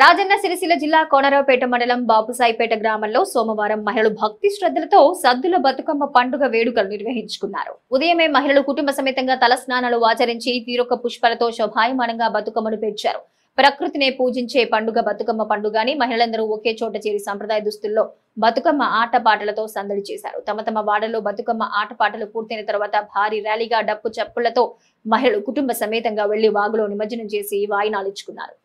రాజన్న సిరిసిల్ల జిల్లా కోనరావుపేట మండలం బాపుసాయిపేట గ్రామంలో సోమవారం మహిళలు భక్తి శ్రద్ధలతో సద్దుల బతుకమ్మ పండుగ వేడుకలు నిర్వహించుకున్నారు. ఉదయమే మహిళలు కుటుంబ సమేతంగా తలస్నానాలు ఆచరించి తీరొక్క పుష్పాలతో శోభాయమానంగా బతుకమ్మను పేర్చారు. ప్రకృతినే పూజించే పండుగ బతుకమ్మ పండుగని మహిళలందరూ ఒకే చోట చేరి సంప్రదాయ దుస్తుల్లో బతుకమ్మ ఆటపాటలతో సందడి చేశారు. తమ తమ వాడలో బతుకమ్మ ఆటపాటలు పూర్తయిన తర్వాత భారీ ర్యాలీగా డప్పు చప్పులతో మహిళలు కుటుంబ సమేతంగా వెళ్లి వాగులో నిమజ్జనం చేసి వాయినాలిచ్చుకున్నారు.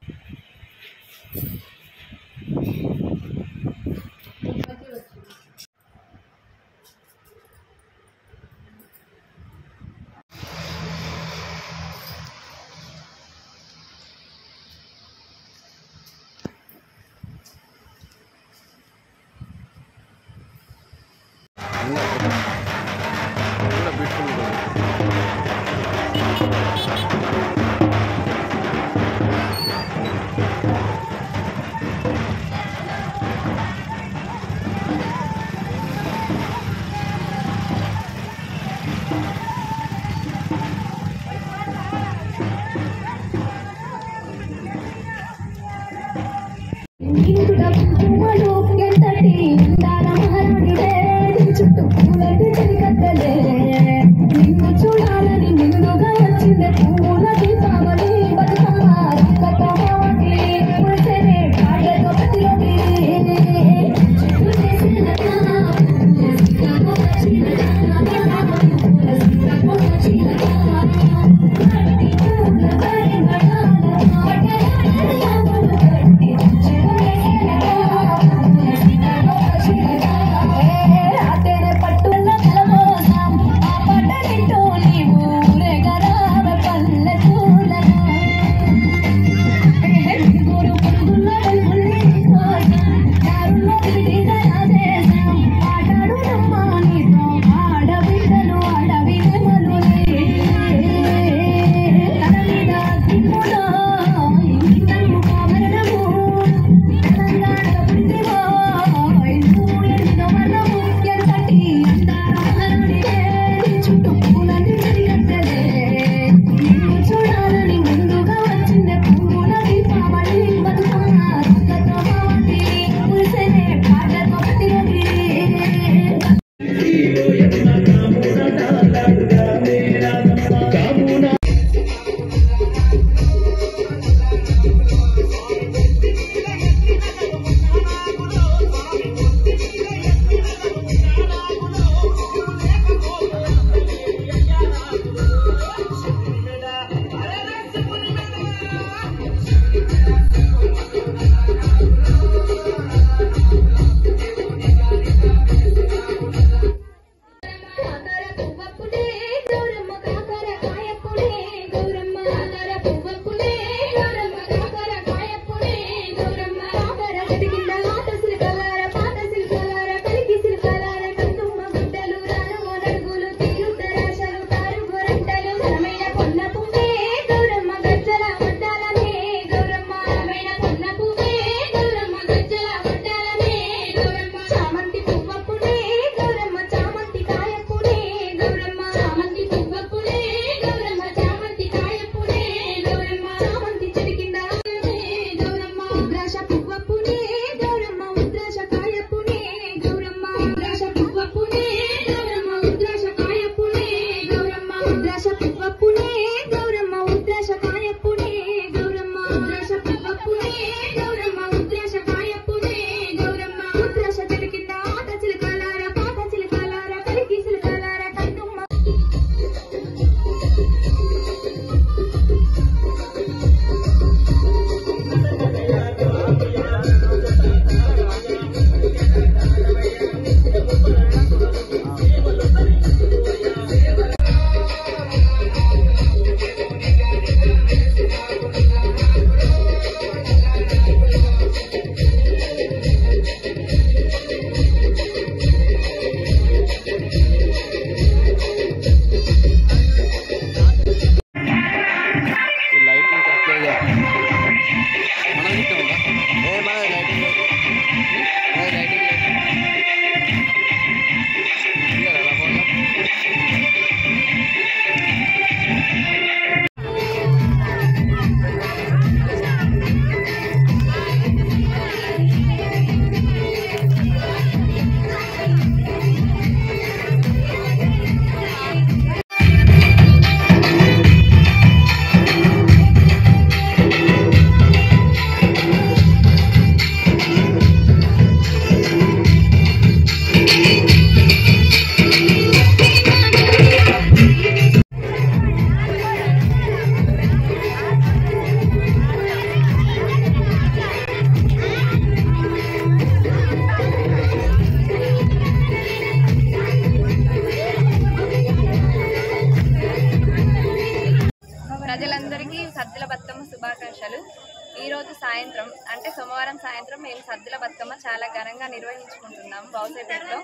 అంటే సోమవారం సాయంత్రం మేము సద్దుల బతుకమ్మ చాలా ఘనంగా నిర్వహించుకుంటున్నాము బావుసాయిపేటలో.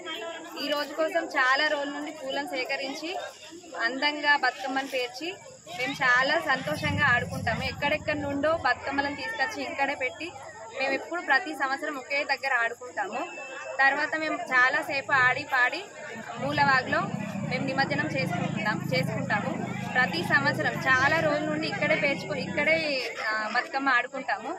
ఈ రోజు కోసం చాలా రోజుల నుండి పూలను సేకరించి అందంగా బతుకమ్మను పేర్చి మేము చాలా సంతోషంగా ఆడుకుంటాము. ఎక్కడెక్కడి నుండో బతుకమ్మలను తీసుకొచ్చి ఇక్కడే పెట్టి మేము ఎప్పుడు ప్రతి సంవత్సరం ఒకే దగ్గర ఆడుకుంటాము. తర్వాత మేము చాలాసేపు ఆడి పాడి మూలవాగులో మేము నిమజ్జనం చేసుకుంటాము. ప్రతి సంవత్సరం చాలా రోజుల నుండి ఇక్కడే బతుకమ్మ ఆడుకుంటాము.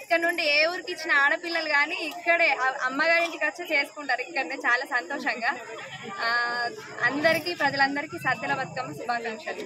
ఇక్కడ నుండి ఏ ఊరికి ఇచ్చిన ఆడపిల్లలు కానీ ఇక్కడే అమ్మగారింటికి వచ్చి చేసుకుంటారు. ఇక్కడనే చాలా సంతోషంగా. ప్రజలందరికీ సద్దుల బతుకమ్మ శుభాకాంక్షలు.